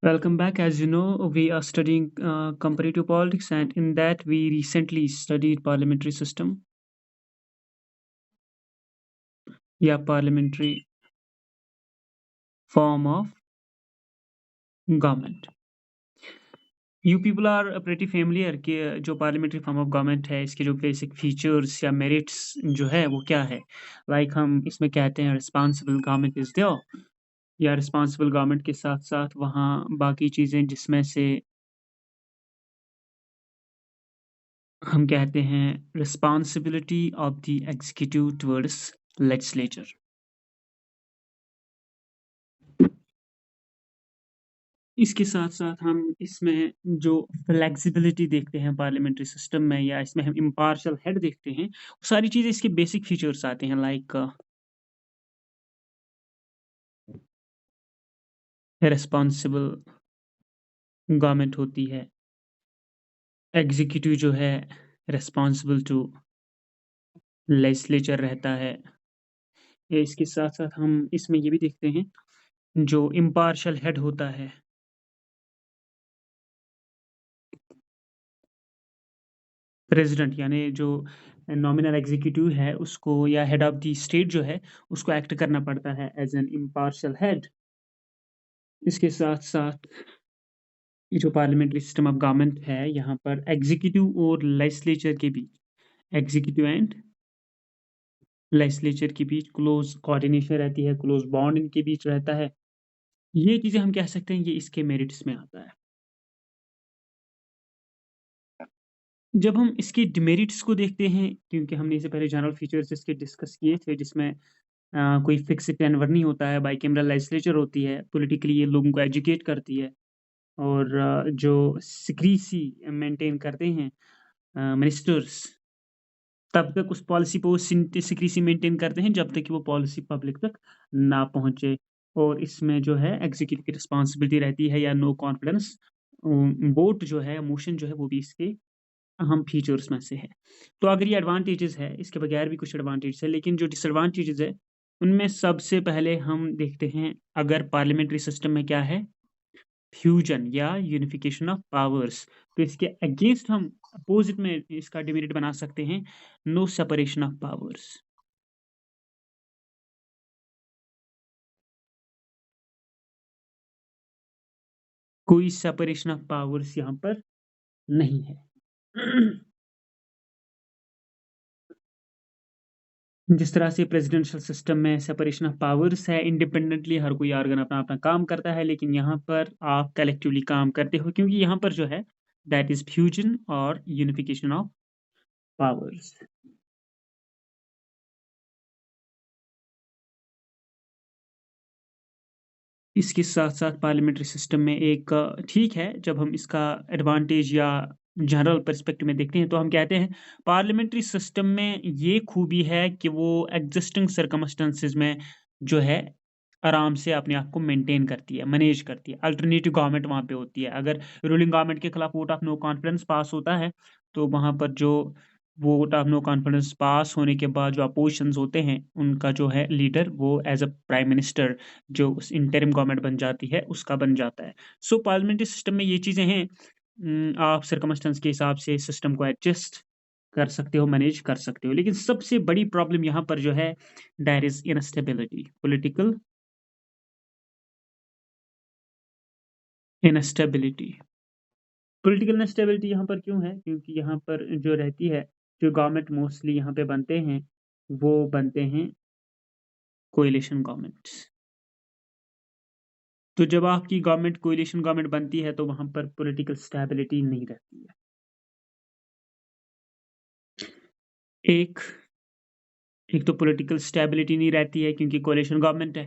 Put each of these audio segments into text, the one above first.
Welcome back. As you know, we are studying comparative politics, and in that, we recently studied parliamentary system. Yeah, parliamentary form of government. You people are pretty familiar कि जो parliamentary form of government है, इसके जो basic features या merits जो है वो क्या है? Like हम इसमें कहते हैं responsible government is there या responsible government के साथ साथ वहाँ बाकी चीजें जिसमें से हम कहते हैं responsibility of the executive towards legislature. इसके साथ-साथ हम इसमें जो फ्लेक्सिबिलिटी देखते हैं पार्लियामेंट्री सिस्टम में या इसमें हम इम्पार्शियल हेड देखते हैं, वो सारी चीज़ें इसके बेसिक फीचर्स आते हैं लाइक रिस्पॉन्सिबल गवर्नमेंट होती है, एग्ज़ीक्यूटिव जो है रिस्पॉन्सिबल टू लेजिस्लेचर रहता है। या इसके साथ-साथ हम इसमें ये भी देखते हैं, जो इम्पार्शियल हेड होता है प्रेज़िडेंट यानी जो नॉमिनल एग्ज़ीक्यूटिव है उसको या हेड ऑफ़ द स्टेट जो है, उसको एक्ट करना पड़ता है एज़ एन इम्पार्शियल हेड। इसके साथ-साथ ये जो पार्लियामेंट्री सिस्टम ऑफ गवर्नमेंट है, यहाँ पर एग्ज़ीक्यूटिव और लेजिस्लेचर के बीच एग्ज़ीक्यूटिव एंड लेजिस्लेचर के बीच क्लोज़ कोऑर्डिनेशन रहती है, क्लोज़ बॉन्ड इनके बीच रहता है। ये चीज़ें हम कह सकते हैं ये इसके मेरिट्स में आता है। जब हम इसके डिमेरिट्स को देखते हैं, क्योंकि हमने इससे पहले जनरल फीचर्स इसके डिस्कस किए थे जिसमें कोई फिक्स टेन्योर नहीं होता है, बाइकैमरल लेजिस्लेचर होती है, पॉलिटिकली ये लोगों को एजुकेट करती है और जो सीक्रेसी मेंटेन करते हैं मिनिस्टर्स तब तक उस पॉलिसी पे वो सीक्रेसी मेंटेन करते हैं जब तक कि वो पॉलिसी पब्लिक तक ना पहुँचे और इसमें जो है एग्ज़ीक्यूटिव की रिस्पॉन्सिबिलिटी रहती है या नो कॉन्फिडेंस वोट जो है मोशन जो है वो भी इसके अहम फीचर्स में से है। तो अगर ये एडवांटेजेस है, इसके बगैर भी कुछ एडवांटेज है लेकिन जो डिसएडवांटेजेस है, उनमें सबसे पहले हम देखते हैं अगर पार्लियामेंट्री सिस्टम में क्या है फ्यूजन या यूनिफिकेशन ऑफ पावर्स। तो इसके अगेंस्ट हम अपोजिट में इसका डिमेरिट बना सकते हैं नो सेपरेशन ऑफ पावर्स। कोई सेपरेशन ऑफ पावर्स यहाँ पर नहीं है। जिस तरह से प्रेसिडेंशियल सिस्टम में सेपरेशन ऑफ पावर्स है, इंडिपेंडेंटली हर कोई ऑर्गन अपना-अपना काम करता है, लेकिन यहाँ पर आप कलेक्टिवली काम करते हो क्योंकि यहाँ पर जो है दैट इज़ फ्यूजन और यूनिफिकेशन ऑफ पावर्स। इसके साथ-साथ पार्लियामेंट्री सिस्टम में एक ठीक है, जब हम इसका एडवांटेज या जनरल पर्सपेक्टिव में देखते हैं, तो हम कहते हैं पार्लियामेंट्री सिस्टम में ये खूबी है कि वो एक्जिस्टिंग सर्कमस्टेंसेस में जो है, आराम से अपने आप को मेंटेन करती है, मैनेज करती है। अल्टरनेटिव गवर्नमेंट वहाँ पे होती है। अगर रूलिंग गवर्नमेंट के खिलाफ वोट ऑफ नो कॉन्फिडेंस पास होता है, तो वहाँ पर जो वोट ऑफ नो कॉन्फिडेंस पास होने के बाद जो अपोज़िशंस होते हैं, उनका जो है लीडर वो एज़ अ प्राइम मिनिस्टर जो उस इंटरिम गवर्नमेंट बन जाती है, उसका बन जाता है। सो पार्लियामेंट्री सिस्टम में ये चीज़ें हैं आप सर्कमस्टेंस के हिसाब से सिस्टम को एडजस्ट कर सकते हो, मैनेज कर सकते हो। लेकिन सबसे बड़ी प्रॉब्लम यहाँ पर जो है that is instability, political instability. Political instability यहाँ पर क्यों है? क्योंकि यहाँ पर जो रहती है, जो गवर्नमेंट मोस्टली यहाँ पे बनते हैं, वो बनते हैं कोएलिशन गवर्नमेंट्स। तो जब आपकी गवर्नमेंट कोएलिशन गवर्नमेंट बनती है, तो वहाँ पर पॉलिटिकल स्टेबिलिटी नहीं रहती है। एक एक तो पॉलिटिकल स्टेबिलिटी नहीं रहती है क्योंकि कोएलिशन गवर्नमेंट है।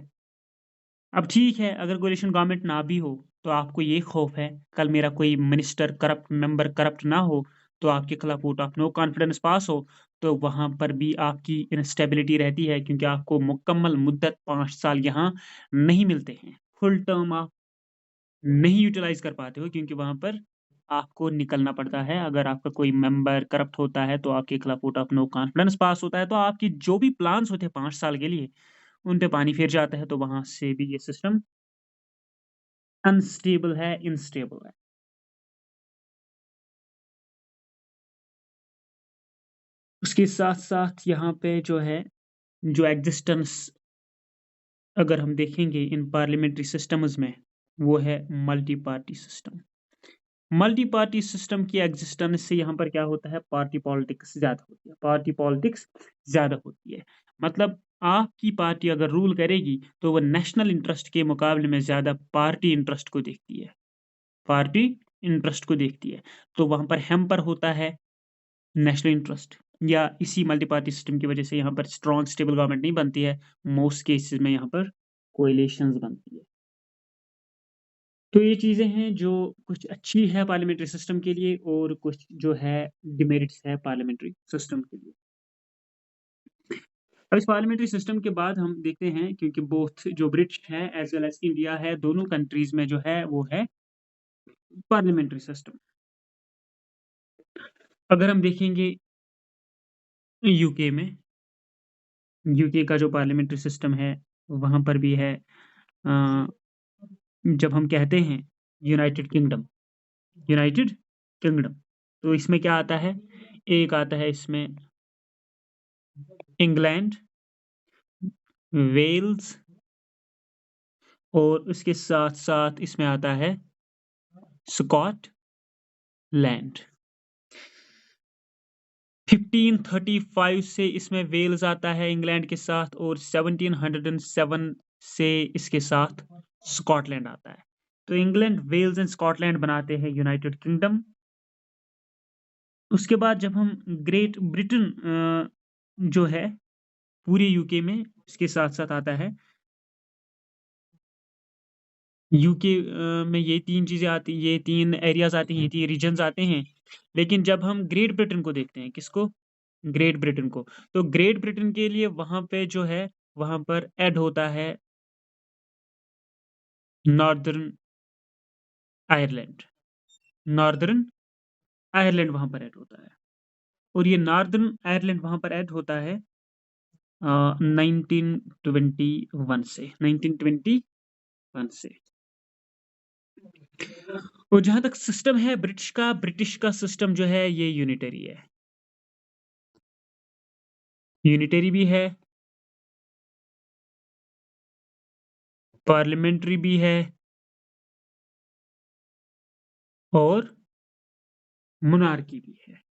अब ठीक है, अगर कोएलिशन गवर्नमेंट ना भी हो, तो आपको ये खौफ है, कल मेरा कोई मिनिस्टर करप्ट मेंबर करप्ट ना हो, तो आपके खिलाफ वोट ऑफ नो कॉन्फिडेंस पास हो, तो वहाँ पर भी आपकी इनस्टेबिलिटी रहती है क्योंकि आपको मुकम्मल मुद्दत 5 साल यहाँ नहीं मिलते हैं। फुल टर्म आप नहीं यूटिलाइज़ कर पाते हो क्योंकि वहाँ पर आपको निकलना पड़ता है। अगर आपका कोई मेंबर करप्ट होता है, तो आपके खिलाफ वोट ऑफ नो कॉन्फिडेंस पास होता है, तो आपकी जो भी प्लान्स होते हैं 5 साल के लिए, उन पे पानी फिर जाता है, तो वहाँ से भी ये सिस्टम अनस्टेबल है, इंस्टेबल है। उसके साथ-साथ यहाँ पे जो है, जो एग्जिस्टेंस अगर हम देखेंगे इन पार्लियामेंट्री सिस्टम्स में, वो है multi party system. Multi party system की एग्जिस्टेंस से यहाँ पर क्या होता है, पार्टी पॉलिटिक्स ज़्यादा होती है, पार्टी पॉलिटिक्स ज़्यादा होती है। मतलब आपकी पार्टी अगर रूल करेगी, तो वो नेशनल इंटरेस्ट के मुकाबले में ज़्यादा पार्टी इंटरेस्ट को देखती है, पार्टी इंटरेस्ट को देखती है। तो वहाँ पर हैम्पर होता है नेशनल इंटरेस्ट, या इसी मल्टी पार्टी सिस्टम की वजह से यहाँ पर स्ट्रॉन्ग स्टेबल गवर्नमेंट नहीं बनती है। मोस्ट केसेस में यहाँ पर कोएलिशंस बनती है। तो ये चीज़ें हैं जो कुछ अच्छी है पार्लियामेंट्री सिस्टम के लिए, और कुछ जो है डिमेरिट्स है पार्लियामेंट्री सिस्टम के लिए। अब इस पार्लियामेंट्री सिस्टम के बाद हम देखते हैं, क्योंकि बोथ जो ब्रिटिश है एज़ वेल एज़ इंडिया है, दोनों कंट्रीज़ में जो है वो है पार्लियामेंट्री सिस्टम। अगर हम देखेंगे यूके में, यूके का जो पार्लियामेंट्री सिस्टम है, वहाँ पर भी है अ, जब हम कहते हैं यूनाइटेड किंगडम, तो इसमें क्या आता है? एक आता है इसमें इंग्लैंड, वेल्स, और उसके साथ-साथ इसमें आता है स्कॉटलैंड। 1535 से इसमें वेल्स आता है इंग्लैंड के साथ, और 1707 से इसके साथ स्कॉटलैंड आता है। तो इंग्लैंड, वेल्स एंड स्कॉटलैंड बनाते हैं यूनाइटेड किंगडम। उसके बाद जब हम ग्रेट ब्रिटेन जो है पूरे यूके में, इसके साथ-साथ आता है। यूके में ये 3 चीज़ें आती, ये 3 एरियाज़ आती हैं, ये 3 रीजन्स आते हैं। लेकिन जब हम ग्रेट ब्रिटेन को देखते हैं, किसको? ग्रेट ब्रिटेन को। तो ग्रेट ब्रिटेन के लिए वहाँ पे जो है, वहाँ पर ऐड होता है नॉर्दर्न आयरलैंड। नॉर्दर्न आयरलैंड वहाँ पर ऐड होता है, और ये नॉर्दर्न आयरलैंड वहाँ पर ऐड होता है 1921 से, 1921 से। और जहाँ तक सिस्टम है ब्रिटिश का सिस्टम जो है ये यूनिटरी है। यूनिटरी भी है, पार्लियामेंट्री भी है, और मोनार्की भी है।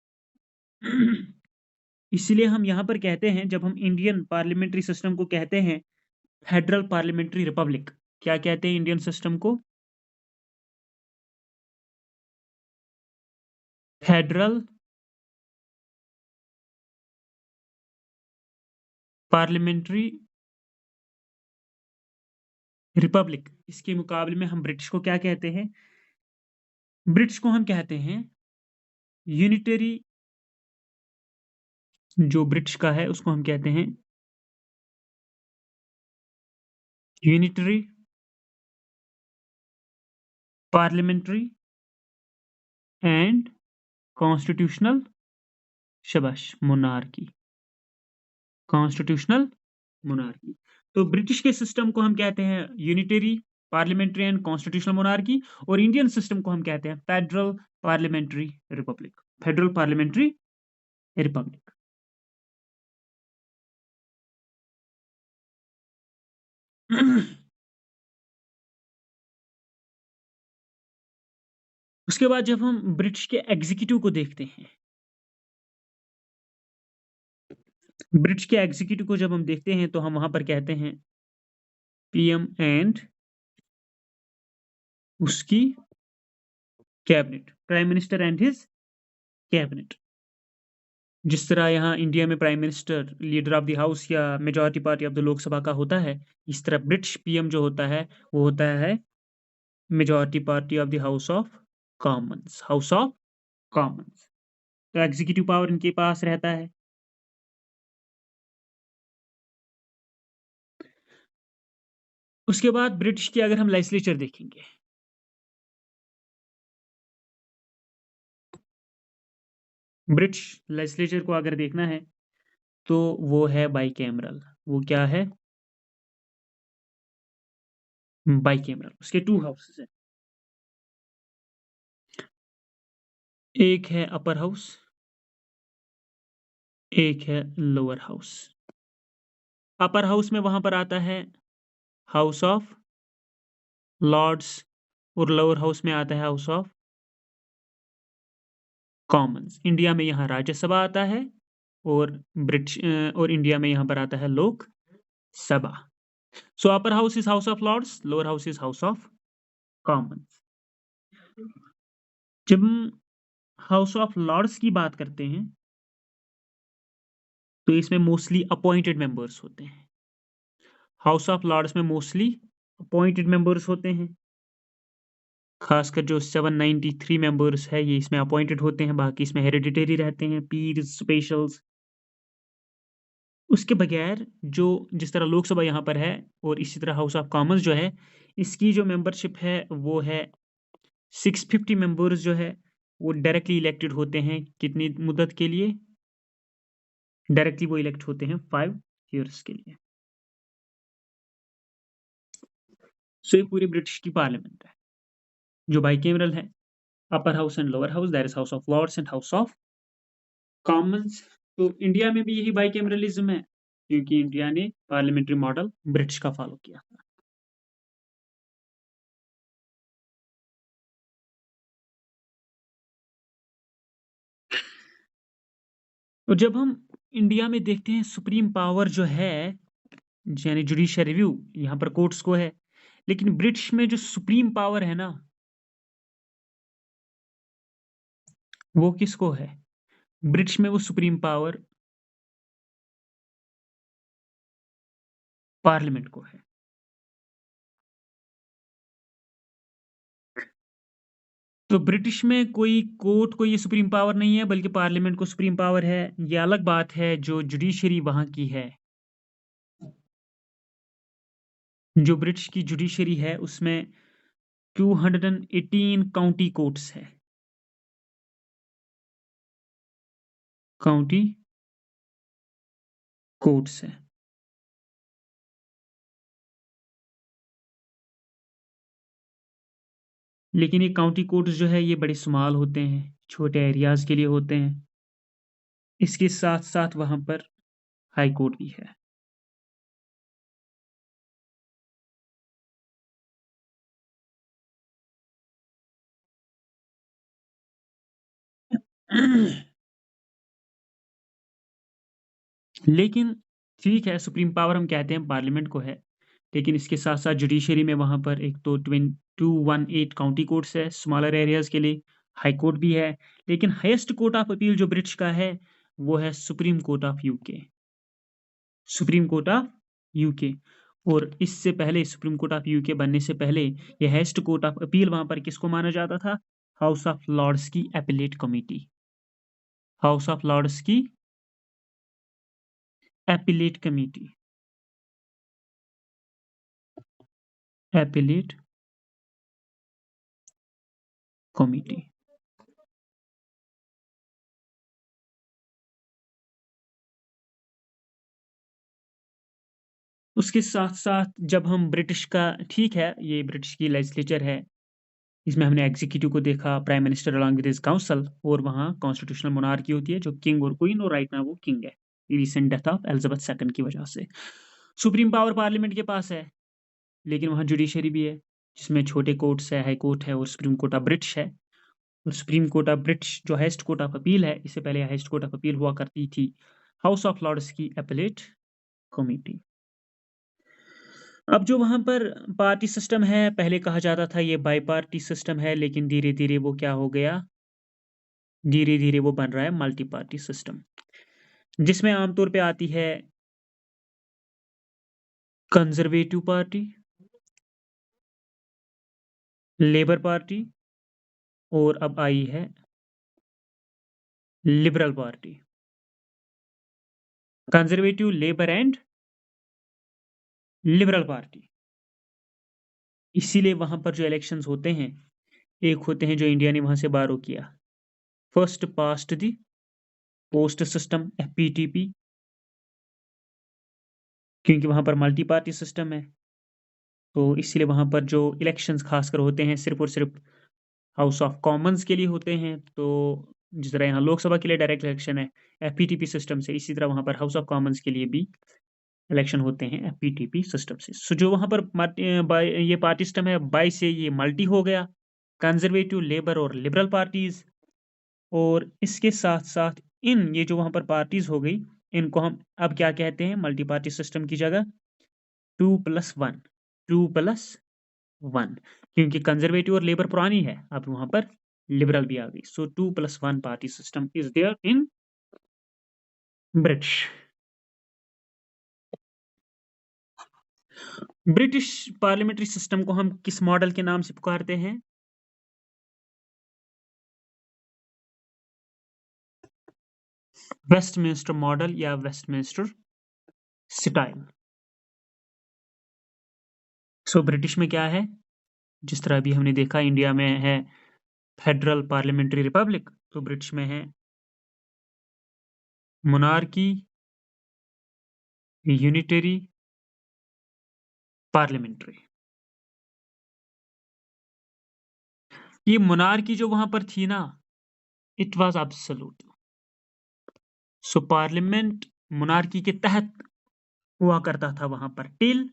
इसलिए हम यहाँ पर कहते हैं, जब हम इंडियन पार्लियामेंट्री सिस्टम को कहते हैं फेडरल पार्लियामेंट्री रिपब्लिक। क्या कहते हैं इंडियन सिस्टम को? Federal parliamentary Republic. इसके मुकाबले में हम ब्रिटिश को क्या कहते हैं? ब्रिटिश को हम कहते हैं यूनिटरी। जो ब्रिटिश का है उसको हम कहते हैं यूनिटरी पार्लियामेंट्री एंड कॉन्स्टिट्यूशनल, शाबाश, मोनार्की। Constitutional monarchy. तो ब्रिटिश के सिस्टम को हम कहते हैं unitary parliamentary and constitutional monarchy, और इंडियन सिस्टम को हम कहते हैं federal parliamentary Republic. Federal parliamentary Republic. उसके बाद जब हम ब्रिटिश के एग्जीक्यूटिव को देखते हैं, ब्रिटिश के एग्जीक्यूटिव को जब हम देखते हैं, तो हम वहां पर कहते हैं पीएम एंड उसकी cabinet, prime minister and his cabinet. जिस तरह यहाँ इंडिया में prime minister leader of the house या majority party of the Lok Sabha का होता है, इस तरह ब्रिटिश पीएम जो होता है, वो होता है majority party of the house of Commons, house of Commons. तो एग्जीक्यूटिव पावर इनके पास रहता है। उसके बाद ब्रिटिश की अगर हम लेजिस्लेचर देखेंगे, ब्रिटिश लेजिस्लेचर को अगर देखना है, तो वो है बाइकैमरल। वो क्या है? बाइकैमरल। उसके 2 हाउसेस हैं। एक है अपर हाउस, एक है लोअर हाउस। अपर हाउस में वहाँ पर आता है हाउस ऑफ लॉर्ड्स और लोअर हाउस में आता है हाउस ऑफ कॉमन्स। इंडिया में यहाँ राज्यसभा आता है और और इंडिया में यहाँ पर आता है Lok Sabha. So upper house is House of Lords, lower house is House of Commons. जब हम हाउस ऑफ लॉर्ड्स की बात करते हैं तो इसमें मोस्टली अपॉइंटेड मेंबर्स होते हैं। हाउस ऑफ लॉर्ड्स में मोस्टली अपॉइंटेड मेंबर्स होते हैं। खासकर जो 793 मेंबर्स है ये इसमें अपॉइंटेड होते हैं, बाकी इसमें हेरिडिटरी रहते हैं, पीर्स, स्पेशल्स। उसके बगैर जो जिस तरह लोकसभा यहाँ पर है और इसी तरह हाउस ऑफ कॉमन्स जो है, इसकी जो मेंबरशिप है वो है 650 मेंबर्स जो है वो डायरेक्टली इलेक्टेड होते हैं। कितनी मुद्दत के लिए? डायरेक्टली वो इलेक्ट होते हैं 5 ईयर्स के लिए। सो ये पूरी ब्रिटिश की पार्लियामेंट है जो बाइकेमरल है। Upper house and lower house, that is House of Lords and House of Commons. तो इंडिया में भी यही बाइकेमरलिज्म है क्योंकि इंडिया ने पार्लियामेंट्री मॉडल ब्रिटिश का फॉलो किया। और जब हम इंडिया में देखते हैं सुप्रीम पावर जो है यानी जुडिशियल रिव्यू, यहाँ पर कोर्ट्स को है, लेकिन ब्रिटिश में जो सुप्रीम पावर है ना वो किसको है? ब्रिटिश में वो सुप्रीम पावर पार्लियामेंट को है। तो ब्रिटिश में कोई कोर्ट को ये सुप्रीम पावर नहीं है बल्कि पार्लियामेंट को सुप्रीम पावर है। ये अलग बात है जो जुडिशरी वहाँ की है। जो ब्रिटिश की जुडिशरी है उसमें 218 काउंटी कोर्ट्स है। काउंटी कोर्ट्स है। लेकिन ये काउंटी कोर्ट्स जो है ये बड़े स्मॉल होते हैं, छोटे एरियाज के लिए होते हैं। इसके साथ-साथ वहाँ पर हाई कोर्ट भी है। लेकिन ठीक है, सुप्रीम पावर हम कहते हैं पार्लियामेंट को है, लेकिन इसके साथ-साथ जुडिशरी में वहाँ पर एक तो 218 काउंटी कोर्ट्स है, स्मॉलर एरियाज़ के लिए, हाई कोर्ट भी है, लेकिन हाईएस्ट कोर्ट ऑफ अपील जो ब्रिटिश का है, वो है supreme court of UK. Supreme court of UK. और इससे पहले सुप्रीम कोर्ट ऑफ यूके बनने से पहले ये हाईएस्ट कोर्ट ऑफ अपील वहाँ पर किसको माना जाता था? हाउस ऑफ लॉर्ड्स की appellate committee. House of Lords की एपेलेट कमिटी। Appellate committee. उसके साथ-साथ जब हम ब्रिटिश का ठीक है, ये ब्रिटिश की लेजिस्लेचर है। इसमें हमने एग्ज़ीक्यूटिव को देखा, prime minister along with his council और वहाँ कॉन्स्टिट्यूशनल मोनार्की होती है जो किंग और क्वीन और राइट नाउ वो किंग है। Recent death of Elizabeth second की वजह से। सुप्रीम पावर पार्लियामेंट के पास है, लेकिन वहाँ जुडिशरी भी है, जिसमें छोटे कोर्ट्स है, हाई कोर्ट है और सुप्रीम कोर्ट ऑफ ब्रिटिश है। और सुप्रीम कोर्ट ऑफ ब्रिटिश जो हाईएस्ट कोर्ट ऑफ अपील है, इससे पहले हाईएस्ट कोर्ट ऑफ अपील हुआ करती थी हाउस ऑफ लॉर्ड्स की एपेलेट कमिटी। अब जो वहाँ पर पार्टी सिस्टम है, पहले कहा जाता था ये बाई पार्टी सिस्टम है, लेकिन धीरे-धीरे वो क्या हो गया? धीरे-धीरे वो बन रहा है मल्टी पार्टी सिस्टम, जिसमें आमतौर पे आती है कंज़र्वेटिव पार्टी, लेबर पार्टी और अब आई है liberal party. Conservative, labour and liberal party. इसीलिए वहाँ पर जो इलेक्शंस होते हैं, एक होते हैं जो इंडिया ने वहाँ से बारो किया, first past the post system FPTP, क्योंकि वहाँ पर मल्टी पार्टी सिस्टम है। तो इसीलिए वहाँ पर जो इलेक्शंस खासकर होते हैं सिर्फ़ और सिर्फ़ हाउस ऑफ कॉमन्स के लिए होते हैं, तो जिस तरह यहाँ लोकसभा के लिए डायरेक्ट इलेक्शन है एफपीटीपी सिस्टम से, इसी तरह वहाँ पर हाउस ऑफ कॉमन्स के लिए भी इलेक्शन होते हैं एफपीटीपी सिस्टम से। सो जो वहाँ पर ये पार्टी सिस्टम है, 22 से ये मल्टी हो गया, कंजर्वेटिव, लेबर और लिबरल पार्टीज। और इसके साथ साथ इन ये जो वहाँ पर पार्टीज हो गई, इनको हम अब क्या कहते हैं, मल्टी पार्टी सिस्टम की जगह 2+1, 2+1, क्योंकि कंजर्वेटिव और लेबर पुरानी है, अब वहाँ पर लिबरल भी आ गई। So 2+1 party system is there in British. British parliamentary system को हम किस मॉडल के नाम से पुकारते हैं? वेस्टमिंस्टर मॉडल या वेस्टमिंस्टर स्टाइल। सो ब्रिटिश में क्या है, जिस तरह अभी हमने देखा इंडिया में है फेडरल पार्लियामेंट्री रिपब्लिक, तो ब्रिटिश में है मोनार्की, यूनिटरी, पार्लियामेंट्री। ये मोनार्की जो वहां पर थी ना, it was absolute. So parliament monarchy के तहत हुआ करता था वहां पर, टिल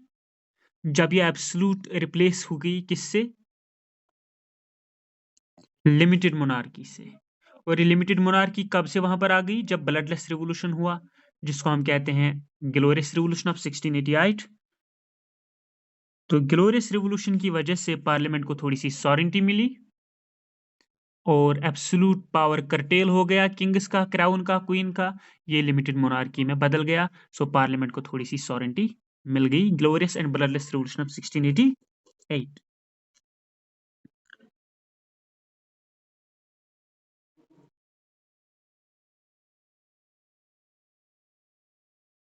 जब ये एब्सोल्यूट रिप्लेस हो गई किससे, लिमिटेड मोनार्की से। और ये लिमिटेड मोनार्की कब से वहां पर आ गई, जब ब्लडलेस रिवॉल्यूशन हुआ, जिसको हम कहते हैं ग्लोरियस रिवॉल्यूशन ऑफ 1688। तो ग्लोरियस रिवॉल्यूशन की वजह से पार्लियामेंट को थोड़ी सी सॉवरेनिटी मिली और एब्सोल्यूट पावर करटेल हो गया किंग्स का, क्राउन का, क्वीन का, ये लिमिटेड मोनार्की में बदल गया। सो पार्लियामेंट को थोड़ी सी सॉवरेनिटी मिल गई, glorious and bloodless revolution of 1688।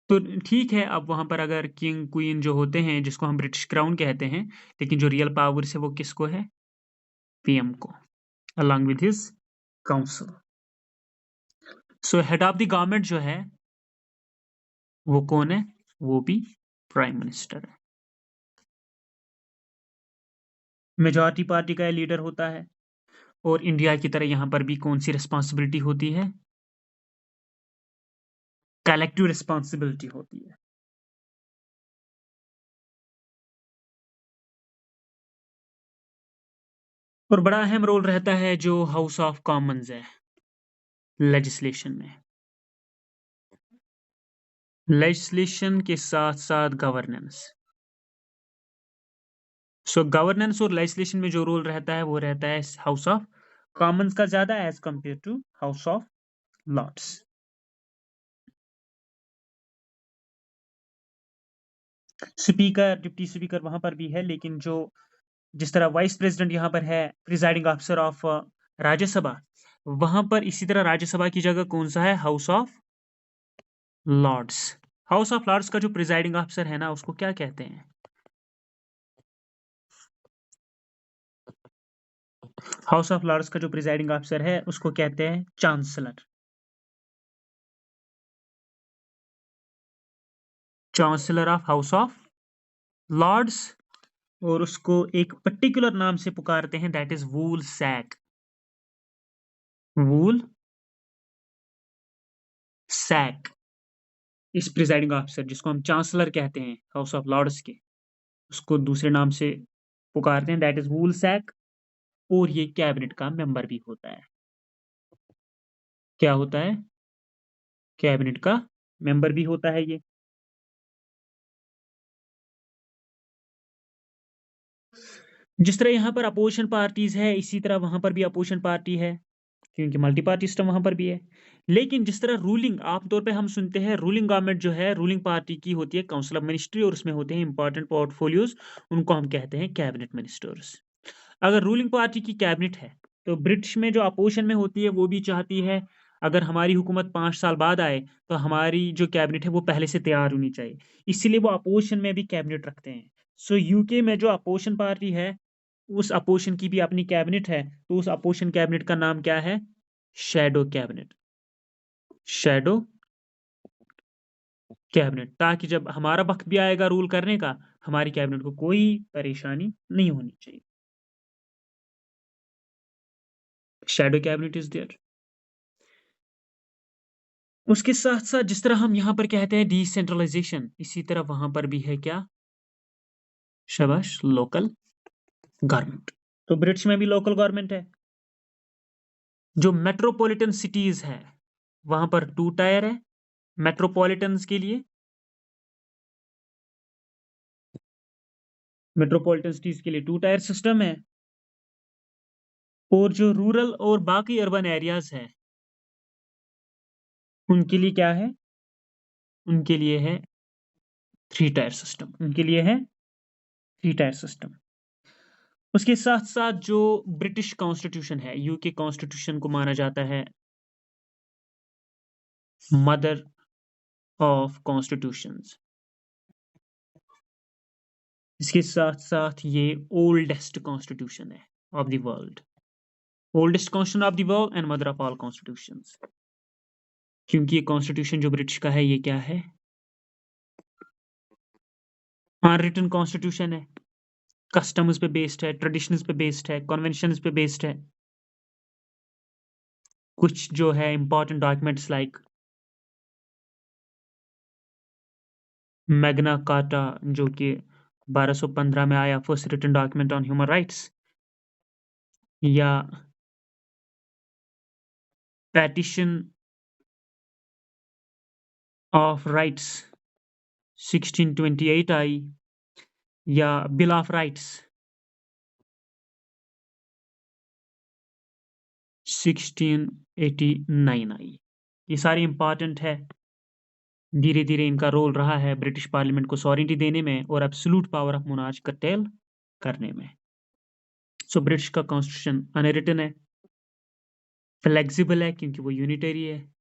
तो ठीक है, अब वहां पर अगर किंग क्वीन जो होते हैं, जिसको हम ब्रिटिश क्राउन कहते हैं, लेकिन जो रियल पावर है वो किसको है, पीएम को, along with his council. So head of the government जो है वो कौन है, वो भी प्राइम मिनिस्टर है। मेजॉरिटी पार्टी का लीडर होता है। और इंडिया की तरह यहाँ पर भी कौन सी रिस्पॉन्सिबिलिटी होती है, कलेक्टिव रिस्पॉन्सिबिलिटी होती है। और बड़ा अहम रोल रहता है जो हाउस ऑफ कॉमन्स है लेजिस्लेशन में, लेजिस्लेशन के साथ साथ गवर्नेंस। सो गवर्नेंस और लेजिस्लेशन में जो रोल रहता है वो रहता है हाउस ऑफ कॉमन्स का ज्यादा as compare to House of Lords. Speaker, deputy speaker वहां पर भी है, लेकिन जो जिस तरह वाइस प्रेसिडेंट यहाँ पर है प्रिजाइडिंग ऑफिसर ऑफ राज्यसभा, वहां पर इसी तरह राज्यसभा की जगह कौन सा है, House of Lords. House of Lords का जो प्रिजाइडिंग ऑफिसर है ना, उसको क्या कहते हैं, हाउस ऑफ लॉर्ड्स का जो प्रिजाइडिंग ऑफिसर है उसको कहते हैं chancellor, chancellor of House of Lords. और उसको एक पर्टिकुलर नाम से पुकारते हैं, that is woolsack, woolsack. इस प्रिजाइडिंग ऑफिसर जिसको हम चांसलर कहते हैं हाउस ऑफ लॉर्ड्स के, उसको दूसरे नाम से पुकारते हैं, दैट इज वूल सैक। और ये कैबिनेट का मेंबर भी होता है। क्या होता है, कैबिनेट का मेंबर भी होता है ये। जिस तरह यहाँ पर अपोजिशन पार्टीज है, इसी तरह वहां पर भी अपोजिशन पार्टी है, क्योंकि मल्टी पार्टी सिस्टम वहां पर भी है। लेकिन जिस तरह रूलिंग आमतौर पे हम सुनते हैं, रूलिंग गवर्नमेंट जो है रूलिंग पार्टी की होती है काउंसिल ऑफ मिनिस्ट्री, और उसमें होते हैं इंपॉर्टेंट पोर्टफोलियोज, उनको हम कहते हैं कैबिनेट मिनिस्टर्स। अगर रूलिंग पार्टी की कैबिनेट है, तो ब्रिटिश में जो अपोजिशन में होती है वो भी चाहती है अगर हमारी हुकूमत 5 साल बाद आए तो हमारी जो कैबिनेट है वो पहले से तैयार होनी चाहिए, इसीलिए वो अपोजिशन में भी कैबिनेट रखते हैं। सो यूके में जो अपोजिशन पार्टी है, उस अपोजिशन की भी अपनी कैबिनेट है, तो उस अपोजिशन कैबिनेट का नाम क्या है, शैडो कैबिनेट, शैडो कैबिनेट, ताकि जब हमारा वक्त भी आएगा रूल करने का, हमारी कैबिनेट को कोई परेशानी नहीं होनी चाहिए। Shadow cabinet is there. उसके साथ साथ जिस तरह हम यहाँ पर कहते हैं डिसेंट्रलाइजेशन, इसी तरह वहां पर भी है क्या? शाबाश, लोकल गवर्नमेंट। तो ब्रिटिश में भी लोकल गवर्नमेंट है। जो मेट्रोपॉलिटन सिटीज है वहां पर 2 टायर है मेट्रोपॉलिटन्स के लिए। मेट्रोपॉलिटन सिटीज के लिए 2 टायर सिस्टम है। और जो रूरल और बाकी अर्बन एरियाज है उनके लिए क्या है? उनके लिए है 3 टायर सिस्टम। उनके लिए है 3 टायर सिस्टम। उसके साथ साथ जो ब्रिटिश कॉन्स्टिट्यूशन है, यूके कॉन्स्टिट्यूशन को माना जाता है मदर ऑफ कॉन्स्टिट्यूशंस। इसके साथ साथ ये ओल्डेस्ट कॉन्स्टिट्यूशन है of the world. Oldest constitution of the world and mother of all constitutions. क्योंकि ये कॉन्स्टिट्यूशन जो ब्रिटिश का है ये क्या है? अनरिटन कॉन्स्टिट्यूशन है। कस्टम्स पे बेस्ड है, ट्रेडिशंस पे बेस्ड है, कन्वेंशंस पे बेस्ड है। कुछ जो है important documents like Magna Carta, जो कि 1215 में आया, first written document on human rights, या पैटिशन ऑफ राइट्स 1628 आई, या बिल ऑफ राइट्स 1689 आई। ये सारी इंपॉर्टेंट है। धीरे धीरे इनका रोल रहा है ब्रिटिश पार्लियामेंट को सॉवरेनिटी देने में और absolute power of monarch cartel करने में। सो ब्रिटिश का कॉन्स्टिट्यूशन अनरिटन है, फ्लेक्सिबल है क्योंकि वो यूनिटरी है,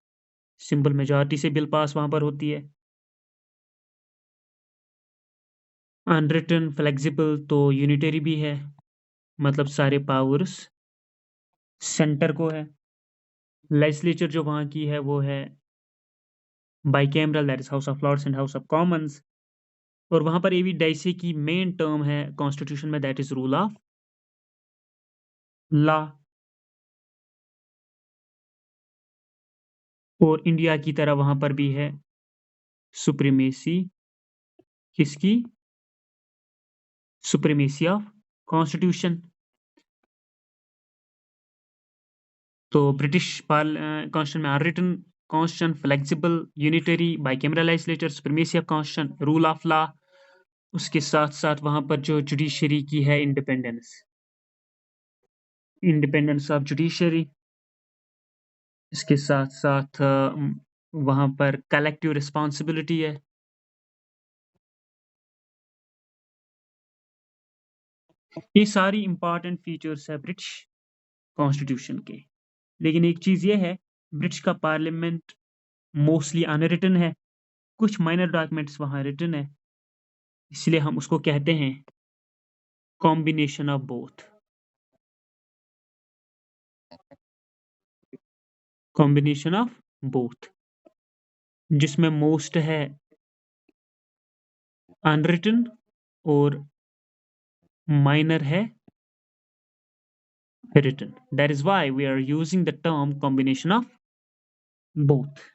सिंपल मेजॉरिटी से बिल पास वहां पर होती है। अनरिटन, फ्लेक्सिबल तो यूनिटरी भी है, मतलब सारे पावर्स सेंटर को है। लेजिस्लेचर जो वहां की है वो है bicameral, that is House of Lords and House of Commons. और वहां पर एवी डाइसे की मेन टर्म है कॉन्स्टिट्यूशन में, that is rule of law. और इंडिया की तरह वहां पर भी है सुप्रीमेसी, किसकी? Supremacy of constitution. तो ब्रिटिश कॉन्स्टिट्यूशन में unwritten constitution, flexible, unitary, bicameral legislature, supremacy of constitution, rule of law. उसके साथ साथ वहां पर जो जुडिशरी की है इंडिपेंडेंस, इंडिपेंडेंस ऑफ जुडिशरी। इसके साथ साथ वहां पर कलेक्टिव रिस्पॉन्सिबिलिटी है। ये सारी इंपॉर्टेंट फीचर्स है ब्रिटिश कॉन्स्टिट्यूशन के। लेकिन एक चीज ये है, ब्रिटिश का पार्लियामेंट मोस्टली अनरिटन है, कुछ माइनर डॉक्यूमेंट्स वहां रिटन है, इसलिए हम उसको कहते हैं combination of both. Combination of both, जिसमें मोस्ट है अनरिटन और माइनर है written. That is why we are using the term combination of both.